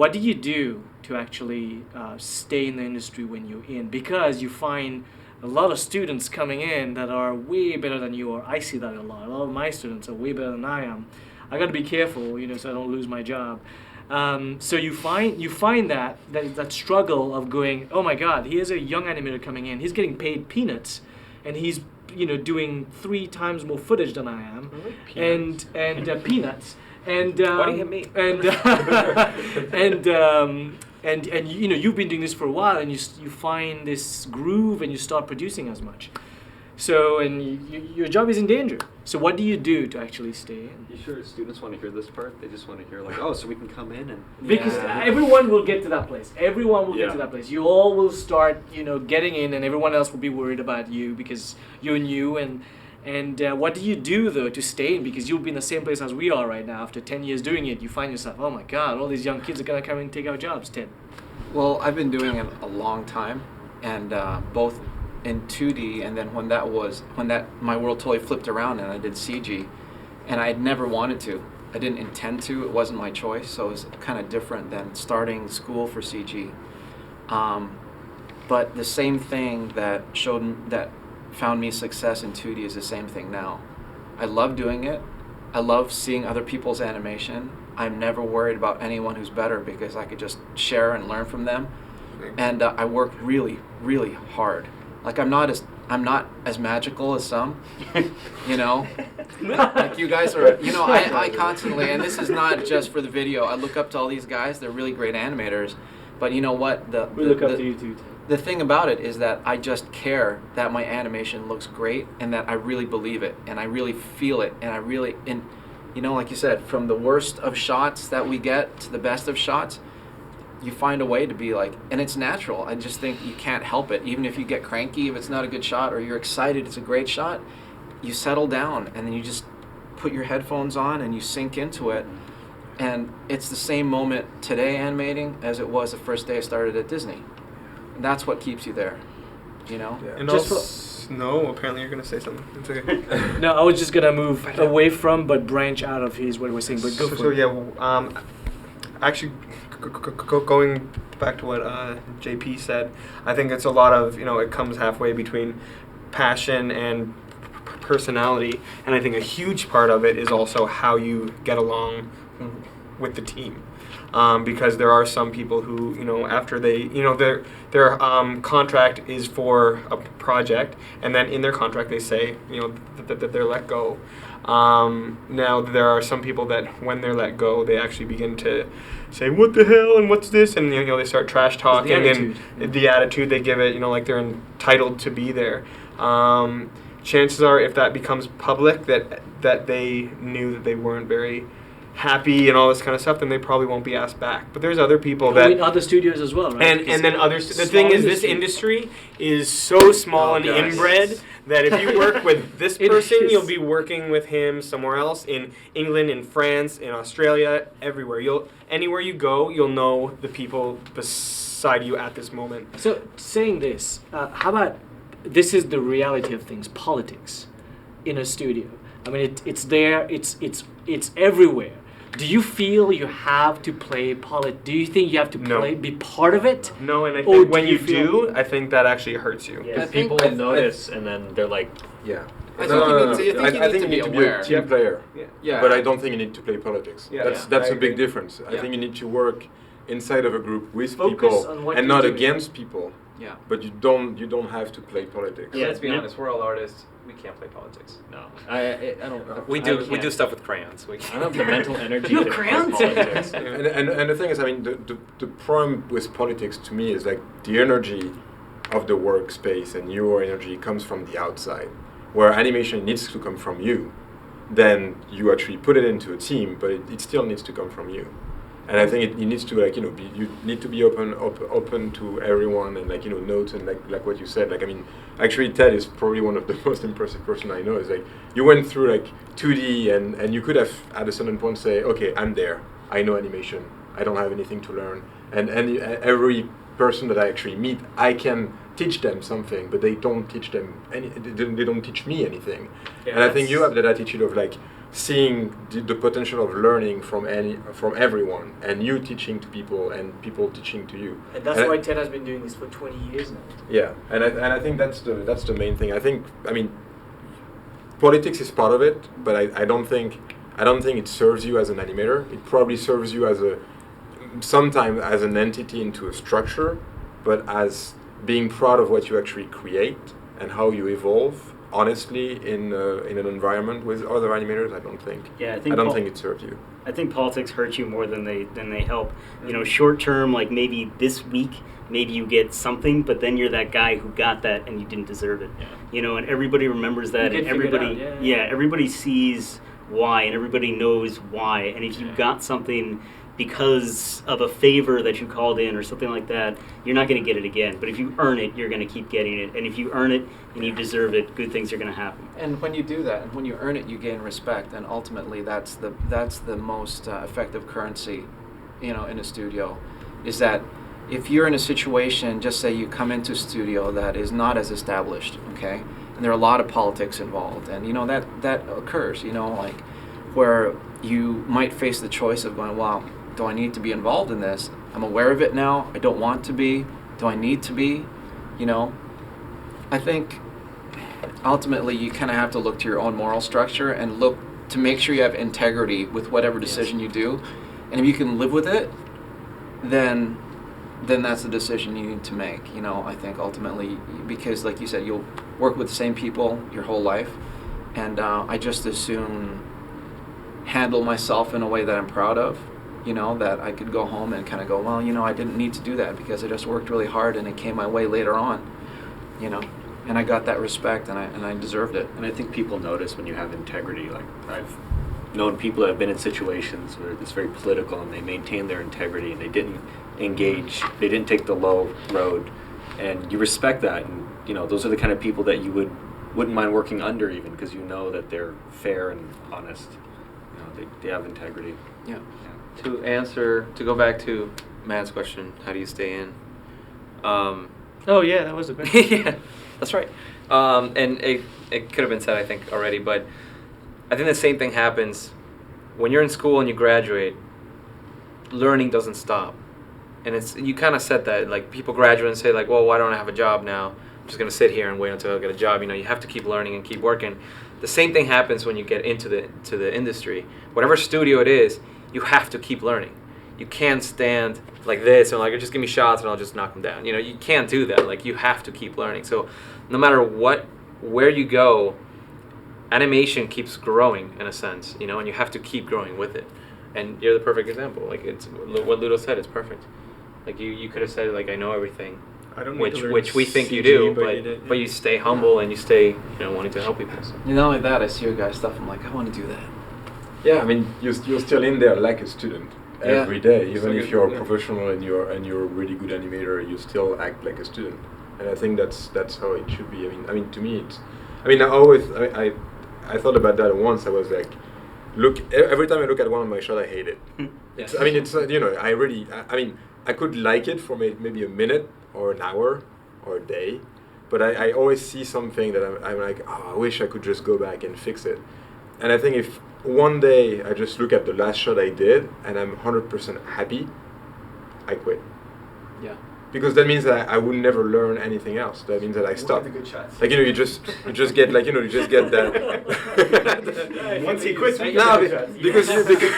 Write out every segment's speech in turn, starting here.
what do you do to actually stay in the industry when you're in? Because you find a lot of students coming in that are way better than you are. I see that a lot. A lot of my students are way better than I am. I got to be careful, so I don't lose my job. So you find that struggle of going, oh my God, here's a young animator coming in. He's getting paid peanuts, and he's doing 3 times more footage than I am, peanuts. and peanuts. And why do you hit me? And you've been doing this for a while, and you find this groove, and you start producing as much. So, and your job is in danger. So what do you do to actually stay in? You sure students want to hear this part? They just want to hear like, oh, so we can come in and... Because everyone will get to that place. Everyone will get to that place. You all will start, getting in, and everyone else will be worried about you because you're new. And what do you do, though, to stay in? Because you'll be in the same place as we are right now. After 10 years doing it, you find yourself, oh my God, all these young kids are going to come and take our jobs, Ted. Well, I've been doing it a long time, and both in 2D, and then when my world totally flipped around and I did CG, and I had never wanted to. I didn't intend to. It wasn't my choice, so it was kind of different than starting school for CG. But the same thing that found me success in 2D is the same thing now. I love doing it. I love seeing other people's animation. I'm never worried about anyone who's better because I could just share and learn from them. And I work really, really hard. Like I'm not as magical as some, like you guys are, I constantly, and this is not just for the video, I look up to all these guys, they're really great animators, but you know what, we look up to you too. The thing about it is that I just care that my animation looks great and that I really believe it and I really feel it and like you said, from the worst of shots that we get to the best of shots, you find a way to be like, and it's natural. I just think you can't help it. Even if you get cranky, if it's not a good shot, or you're excited, it's a great shot, you settle down and then you just put your headphones on and you sink into it. And it's the same moment today animating as it was the first day I started at Disney. And that's what keeps you there, Yeah. And no, apparently you're going to say something. It's okay. No, I was just going to move away from, but branch out of what we're saying, but go for it. Actually, going back to what JP said, I think it's a lot of, it comes halfway between passion and personality, and I think a huge part of it is also how you get along with the team. Because there are some people who, after they, their contract is for a project, and then in their contract they say, that they're let go. Now there are some people that when they're let go, they actually begin to say, "What the hell?" and "What's this?" and they start trash talking and the attitude they give it, like they're entitled to be there. Chances are, if that becomes public, that they knew that they weren't very happy and all this kind of stuff, then they probably won't be asked back. But there's other people that in other studios as well, right? And then others. The thing is, this industry is so small and inbred that if you work with this person, you'll be working with him somewhere else in England, in France, in Australia, everywhere. Anywhere you go, you'll know the people beside you at this moment. So saying this, how about this is the reality of things, politics in a studio. I mean, it's there, it's everywhere. Do you feel you have to play politics? Do you think you have to be part of it? No, and I think when you do, I think that actually hurts you. Yeah, people notice, and then they're like, yeah. I think you need to be a team player. Yeah. But I don't think you need to play politics. Yeah. That's a big difference. I think you need to work inside of a group with Focus people and not against people. Yeah. But you don't have to play politics. Yeah, let's be honest, we're all artists. We can't play politics. no, I don't. We do stuff with crayons. I don't have the mental energy You to have play crayons? politics. And the thing is, I mean, the problem with politics to me is like the energy of the workspace and your energy comes from the outside, where animation needs to come from you. Then you actually put it into a team, but it still needs to come from you. And I think it needs to you need to be open to everyone and notes and like what you said. Like I mean, actually Ted is probably one of the most impressive person I know. Is like you went through 2D and you could have at a certain point say, okay, I'm there. I know animation. I don't have anything to learn. And every person that I actually meet, I can teach them something, but they don't teach them they don't teach me anything. Yeah, and I think you have that attitude of seeing the potential of learning from everyone, and you teaching to people and people teaching to you. And that's why TED has been doing this for 20 years now. Yeah, and I think that's the main thing. I mean, politics is part of it, but I don't think it serves you as an animator. It probably serves you as sometimes as an entity into a structure, but as being proud of what you actually create and how you evolve honestly in an environment with other animators. I don't think it serves you. I think politics hurt you more than they help. You know, short term, like maybe this week, maybe you get something, but then you're that guy who got that and you didn't deserve it. Yeah. You know, and everybody remembers that, and everybody, everybody sees why, and everybody knows why. And if you got something because of a favor that you called in or something like that, you're not going to get it again. But if you earn it, you're going to keep getting it. And if you earn it and you deserve it, good things are going to happen. And when you do that, and when you earn it, you gain respect. And ultimately, that's the most effective currency, you know, in a studio, is that if you're in a situation, just say you come into a studio that is not as established, okay, and there are a lot of politics involved, and you know that occurs, you know, like where you might face the choice of going, wow, do I need to be involved in this? I'm aware of it now. I don't want to be. Do I need to be? You know, I think ultimately you kind of have to look to your own moral structure and look to make sure you have integrity with whatever decision you do. And if you can live with it, then that's the decision you need to make. You know, I think ultimately, because like you said, you'll work with the same people your whole life. And I just as soon handle myself in a way that I'm proud of, you know, that I could go home and kind of go, well, you know, I didn't need to do that because I just worked really hard and it came my way later on, you know, and I got that respect and I deserved it. And I think people notice when you have integrity. Like, I've known people that have been in situations where it's very political and they maintain their integrity and they didn't engage, they didn't take the low road, and you respect that. And, you know, those are the kind of people that you wouldn't mind working under, even because you know that they're fair and honest. You know, they have integrity. Yeah. To go back to Matt's question, how do you stay in? Oh yeah, that was a good. Yeah, that's right. And it could have been said, I think, already, but I think the same thing happens when you're in school and you graduate. Learning doesn't stop, and you kind of said that, like, people graduate and say, like, well, why don't I have a job now? I'm just gonna sit here and wait until I get a job. You know, you have to keep learning and keep working. The same thing happens when you get into the industry. Whatever studio it is, you have to keep learning. You can't stand like this and like, just give me shots and I'll just knock them down. You know, you can't do that. Like, you have to keep learning. So no matter where you go, animation keeps growing in a sense, you know, and you have to keep growing with it. And you're the perfect example. Like, it's what Ludo said, it's perfect. Like, you could have said, like, I know everything. I don't which we think you do, but you stay humble and you stay, you know, wanting to help people. So. Not only that, I see your guys' stuff, I'm like, I want to do that. Yeah, I mean, you're still in there like a student every day. Even if you're a professional and you're a really good animator, you still act like a student. And I think that's how it should be. I mean, to me, it's. I mean, I thought about that once. I was like, every time I look at one of my shots, I hate it. It's, I mean, it's you know, I could like it for maybe a minute or an hour or a day, but I always see something that I'm like, oh, I wish I could just go back and fix it. And I think if one day I just look at the last shot I did and I'm 100% happy, I quit. Yeah. Because that means that I would never learn anything else. That means that I stop. The good shots. Like, you know, you just get like, you know, you just get that. Once he quits, no,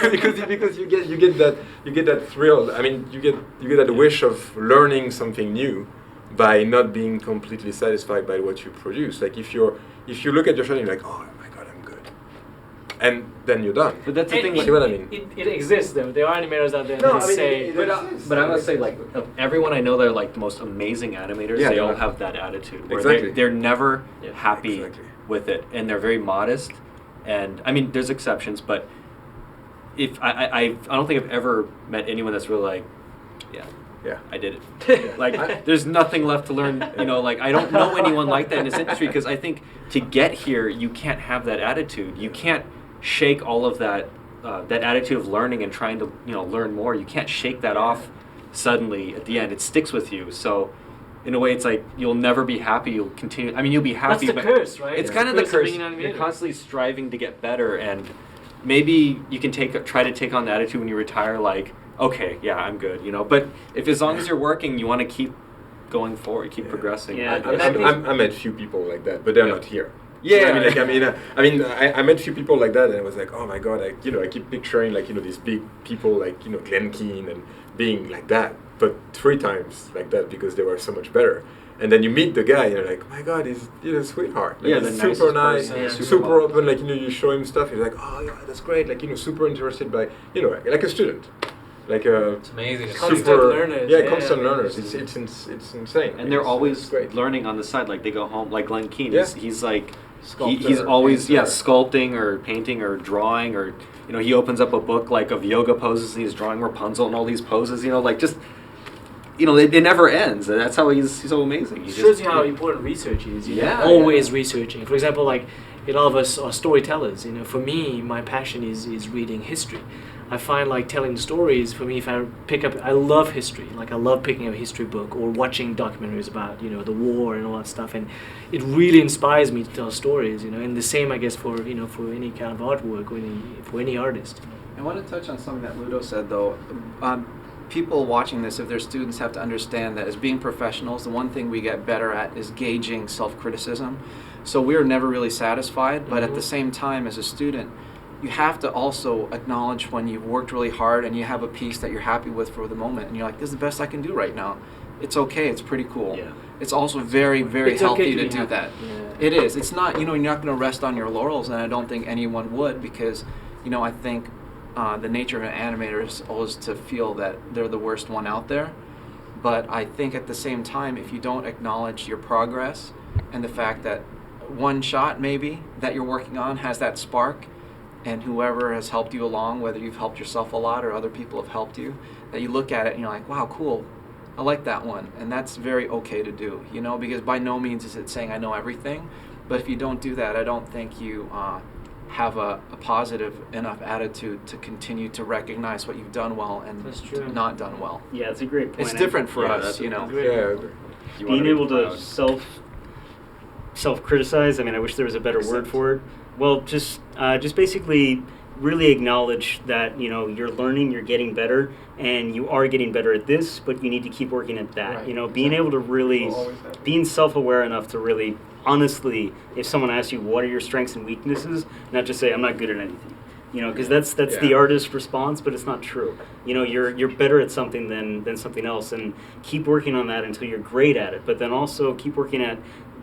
because you get that thrill. I mean, you get that wish of learning something new by not being completely satisfied by what you produce. Like, if you look at your shot and you're like, oh my god, I'm good, and then you're done. But that's the thing. See what I mean? It exists though. There are animators out there that say. But I must say, like, of everyone I know that are like the most amazing animators, Yeah, they they all are. have that attitude. Where Exactly. they're never happy Exactly. with it, and they're very modest. And I mean, there's exceptions, but if I don't think I've ever met anyone that's really like, Yeah. I did it. Like, there's nothing left to learn. You know, like, I don't know anyone like that in this industry, because I think to get here, you can't have that attitude. You can't shake all of that that attitude of learning and trying to, you know, learn more. You can't shake that off suddenly at the end. It sticks with you. So in a way, it's like you'll never be happy. You'll continue. I mean, you'll be happy. That's the but curse, right? It's Yeah. kind of the Curse of curse. being an You're animator. constantly striving to get better, and maybe you can try to take on the attitude when you retire, like, okay, yeah, I'm good, you know. But if as long as you're working, you want to keep going forward, keep progressing. Yeah. I met few people like that, but they're not here. Yeah. I met few people like that, and I was like, oh my god, I keep picturing like these big people like Glenn Keane and being like that, but 3 times like that because they were so much better. And then you meet the guy, and you're like, oh my god, he's a sweetheart. Like, Yeah, he's the super nicest nice, person, yeah. super open. Like you show him stuff, he's like, oh yeah, that's great. Like super interested by like a student, like a It's amazing. Constant super learners, Yeah, yeah. constant learners. It's insane. And they're It's always great. learning on the side. Like they go home, like Glenn Keane. Yeah. He's like, Sculptor, he's always painter. sculpting or painting or drawing, or he opens up a book like of yoga poses and he's drawing Rapunzel and all these poses. Like just it never ends. And that's how he's so amazing. It shows you how important research is. Yeah, Always researching. For example, like a lot of us are storytellers. For me, my passion is reading history. I find like telling stories. For me, if I I love history. Like I love picking up a history book or watching documentaries about the war and all that stuff, and it really inspires me to tell stories. And the same, I guess, for for any kind of artwork or for any artist. I want to touch on something that Ludo said, though. People watching this, if they're students, have to understand that as being professionals, the one thing we get better at is gauging self-criticism. So we're never really satisfied, but at the same time, as a student, you have to also acknowledge when you've worked really hard and you have a piece that you're happy with for the moment, and you're like, this is the best I can do right now. It's okay, it's pretty cool. Yeah. It's also very, very It's healthy okay to to be do happy. that. Yeah. It is. It's not, you're not going to rest on your laurels, and I don't think anyone would, because, I think the nature of an animator is always to feel that they're the worst one out there. But I think at the same time, if you don't acknowledge your progress and the fact that one shot maybe that you're working on has that spark, and whoever has helped you along, whether you've helped yourself a lot or other people have helped you, that you look at it and you're like, wow, cool, I like that one. And that's very okay to do, because by no means is it saying I know everything. But if you don't do that, I don't think you have a positive enough attitude to continue to recognize what you've done well and That's true. not done well. Yeah, it's a great point. It's different for Yeah, us, that's you a know. great- Yeah, I agree. You wanna Being be able to proud. self-criticize. I mean, I wish there was a better word for it. Well, just basically really acknowledge that you're learning, you're getting better, and you are getting better at this, but you need to keep working at that. Right, Being able to really, We'll always have it. being self-aware enough to really, honestly, if someone asks you what are your strengths and weaknesses, not just say I'm not good at anything. Because that's the Yeah. artist's response, but it's not true. You're better at something than something else, and keep working on that until you're great at it. But then also keep working at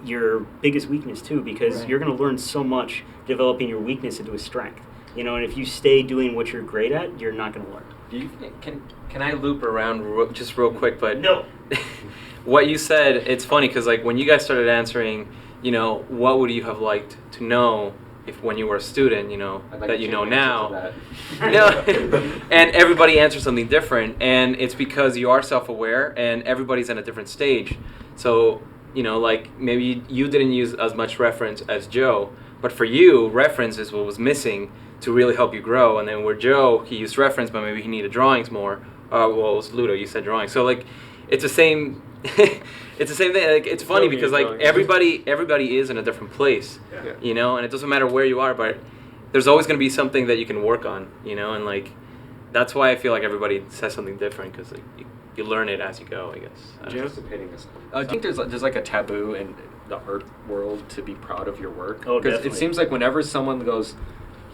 your biggest weakness too, because Right. you're going to learn so much developing your weakness into a strength. And if you stay doing what you're great at, you're not going to learn. Do you can I loop around just real quick? But No. what you said, it's funny because like when you guys started answering, what would you have liked to know if when you were a student, I'd like that to you change know my answer now. to that. No, and everybody answers something different, and it's because you are self-aware, and everybody's at a different stage. So like maybe you didn't use as much reference as Joe, but for you, reference is what was missing to really help you grow. And then where Joe, he used reference, but maybe he needed drawings more. Well, it was Ludo, you said drawings. So like, it's the same. It's the same thing. Like, it's funny because like everybody is in a different place, Yeah. and it doesn't matter where you are, but there's always going to be something that you can work on, and like that's why I feel like everybody says something different because like, you learn it as you go, I guess. I don't know. Anticipating this. I think there's like a taboo in the art world to be proud of your work. Oh, Because definitely. it seems like whenever someone goes,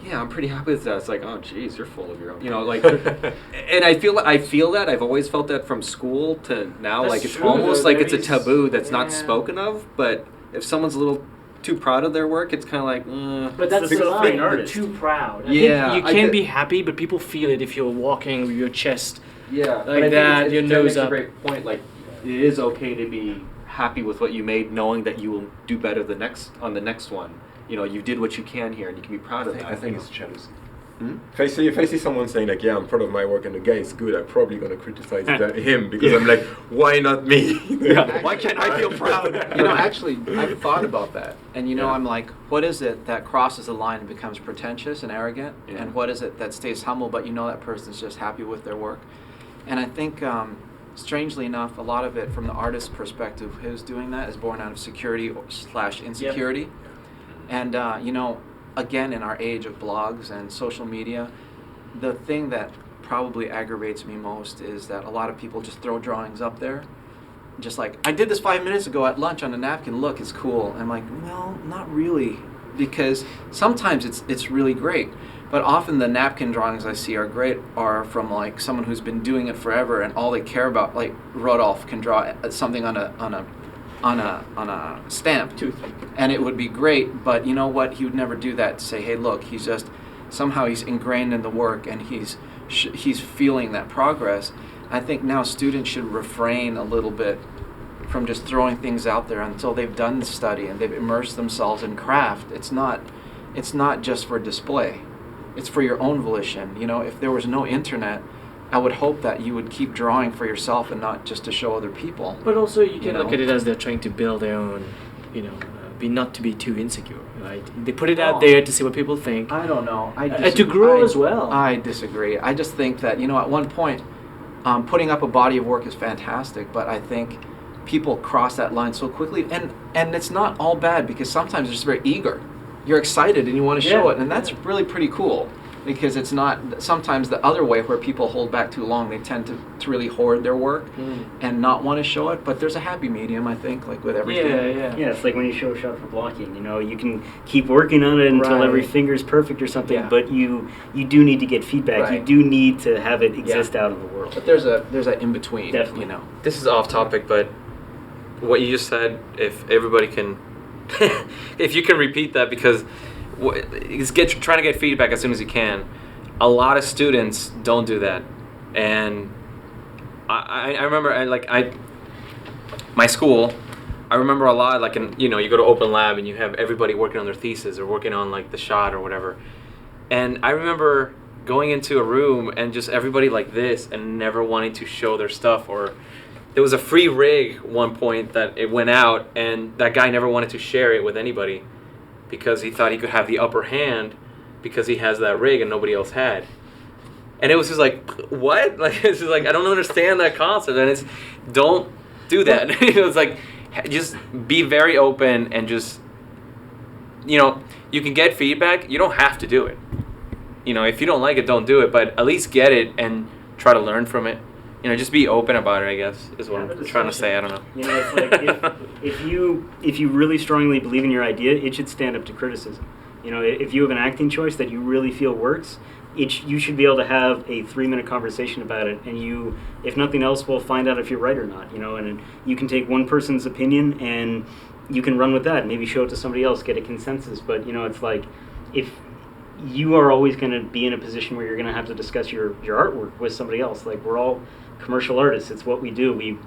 yeah, I'm pretty happy with that. It's like, oh, geez, you're full of your own. Like, and I feel that. I've always felt that from school to now. That's like, it's true, almost though. like it's a There is- taboo that's not yeah. spoken of. But if someone's a little too proud of their work, it's kind of like, But that's the the self line. being You're artist. too proud. I Yeah, think I you can get- be happy, but people feel it if you're walking with your chest. yeah, Like but I think that, your that nose makes up. a great point. Like, it is okay to be happy with what you made, knowing that you will do better on the next one. You did what you can here, and you can be proud of that. I think it's jealousy. Hmm? If I see someone saying like, yeah, I'm proud of my work and the guy is good, I'm probably gonna criticize him because I'm like, why not me? Why can't I feel proud? Actually, I've thought about that. And, I'm like, what is it that crosses the line and becomes pretentious and arrogant? Yeah. And what is it that stays humble, but that person's just happy with their work? And I think, strangely enough, a lot of it from the artist's perspective, who's doing that is born out of security / insecurity. And, again, in our age of blogs and social media, the thing that probably aggravates me most is that a lot of people just throw drawings up there. Just like, I did this 5 minutes ago at lunch on a napkin, look, it's cool. I'm like, well, not really, because sometimes it's really great, but often the napkin drawings I see are great are from like someone who's been doing it forever and all they care about, like Rodolph can draw something on a stamp, and it would be great, but you know what, he would never do that to say, hey, look, he's ingrained in the work and he's feeling that progress. I think now students should refrain a little bit from just throwing things out there until they've done the study and they've immersed themselves in craft. It's not just for display. It's for your own volition. You know, if there was no internet, I would hope that you would keep drawing for yourself and not just to show other people. But also you can look at it as they're trying to build their own, not to be too insecure, right? They put it out there to see what people think. I don't know. To grow as well. I disagree. I just think that, at one point, putting up a body of work is fantastic, but I think people cross that line so quickly, and it's not all bad, because sometimes they're just very eager. You're excited and you want to show it, and that's really pretty cool, because it's not sometimes the other way where people hold back too long. They tend to really hoard their work and not want to show it, but there's a happy medium, I think, like with everything. Yeah, it's like when you show a shot for blocking, you can keep working on it until every finger's perfect or something, but you do need to get feedback. Right. You do need to have it exist out in the world. But there's a in-between, Definitely. This is off topic, but what you just said, if everybody can, if you can repeat that, because trying to get feedback as soon as you can. A lot of students don't do that, and I remember my school. I remember a lot, like you go to open lab and you have everybody working on their thesis or working on like the shot or whatever, and I remember going into a room and just everybody like this and never wanting to show their stuff. Or there was a free rig one point that it went out and that guy never wanted to share it with anybody because he thought he could have the upper hand because he has that rig and nobody else had. And it was just like, what? Like, it's just like, I don't understand that concept. And it's, don't do that. It's like, just be very open and just, you can get feedback. You don't have to do it. If you don't like it, don't do it. But at least get it and try to learn from it. Just be open about it, I guess, is what I'm trying to say. I don't know. It's like if you really strongly believe in your idea, it should stand up to criticism. If you have an acting choice that you really feel works, you should be able to have a 3-minute conversation about it, and you, if nothing else, will find out if you're right or not. And you can take one person's opinion and you can run with that, maybe show it to somebody else, get a consensus. But it's like, if you are always going to be in a position where you're going to have to discuss your artwork with somebody else. Like, we're all commercial artists. It's what we do. We,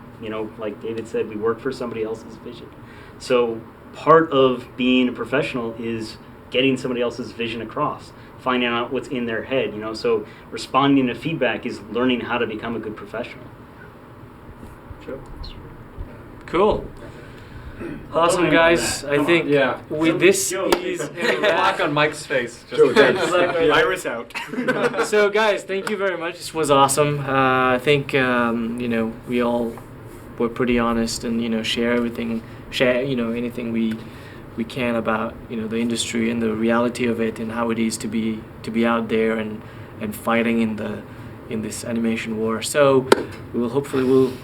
like David said, we work for somebody else's vision. So part of being a professional is getting somebody else's vision across, finding out what's in their head, So responding to feedback is learning how to become a good professional. Sure. Cool. Awesome, guys. I think with this is Black on Mike's face. Joe, thanks. Iris out. So, guys, thank you very much. This was awesome. I think we all were pretty honest and share anything we can about the industry and the reality of it and how it is to be out there and fighting in this animation war. So we'll get to do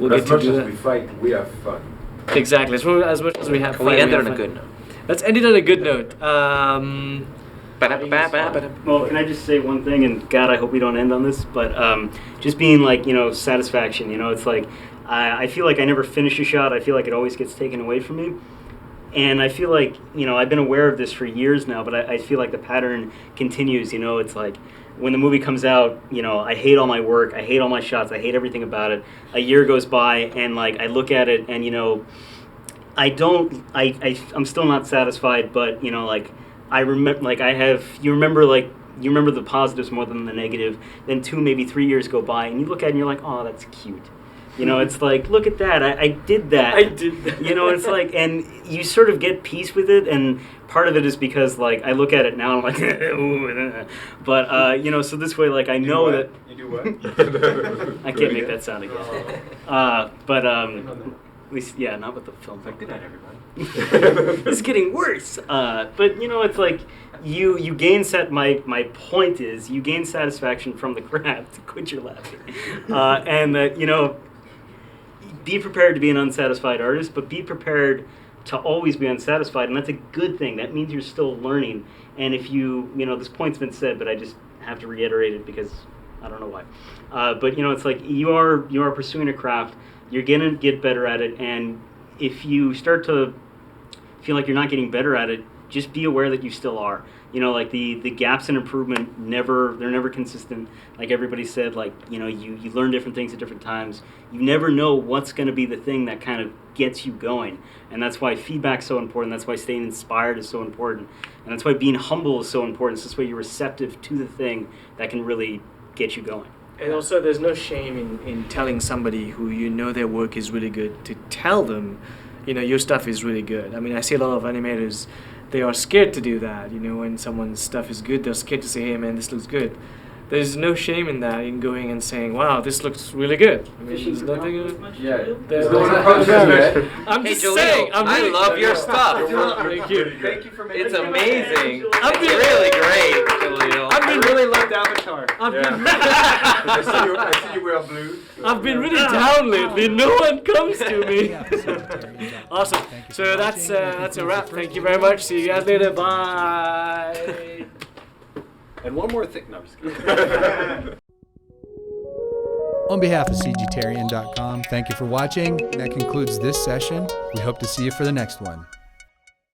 that. As much as we fight, we have fun. Exactly. As much as we have fun, We end we it on have a fun. good note. Let's end it on a good note. Well, can I just say one thing? And God, I hope we don't end on this. But just being like, satisfaction. It's like I feel like I never finish a shot. I feel like it always gets taken away from me. And I feel like, I've been aware of this for years now, but I feel like the pattern continues. It's like when the movie comes out, I hate all my work. I hate all my shots. I hate everything about it. A year goes by and like I look at it and, I'm still not satisfied, but, I remember, like you remember the positives more than the negative. Then 2, maybe 3 years go by and you look at it and you're like, oh, that's cute. It's like, look at that. I did that. It's like, and you sort of get peace with it. And part of it is because, like, I look at it now and I'm like, ooh. But, so this way, like, I know that. You do what? I can't make that sound again. least, yeah, not with the film. Like, good night, everybody. It's getting worse. But you know, it's like you gain my point is you gain satisfaction from the craft. Quit your laughing. And that, you know, be prepared to be an unsatisfied artist, but be prepared to always be unsatisfied, and that's a good thing. That means you're still learning. And if you know, this point's been said, but I just have to reiterate it because I don't know why. But you know, it's like you are pursuing a craft. You're gonna get better at it, and if you start to feel like you're not getting better at it, just be aware that you still are. You know, like the gaps in improvement they're never consistent. Like everybody said, like, you know, you learn different things at different times. You never know what's going to be the thing that kind of gets you going, and that's why feedback's so important. That's why staying inspired is so important, and that's why being humble is so important. So this way you're receptive to the thing that can really get you going. And also, there's no shame in telling somebody who you know their work is really good to tell them, you know, your stuff is really good. I mean, I see a lot of animators, they are scared to do that. You know, when someone's stuff is good, they're scared to say, hey man, this looks good. There's no shame in that, in going and saying, wow, this looks really good. I mean, there's nothing... There's I'm Hey, just Jalil, saying, I love your stuff. Thank you. Thank you for making It's amazing. I've It's been- really great, Jalil. I've been really loved Avatar. I've been I see you wear blue. so- I've been really down lately. No one comes to me. Awesome. So that's a wrap. Thank you very much. See you guys later. Bye. And one more thing. No, I'm just kidding. On behalf of CGTarian.com, thank you for watching. That concludes this session. We hope to see you for the next one.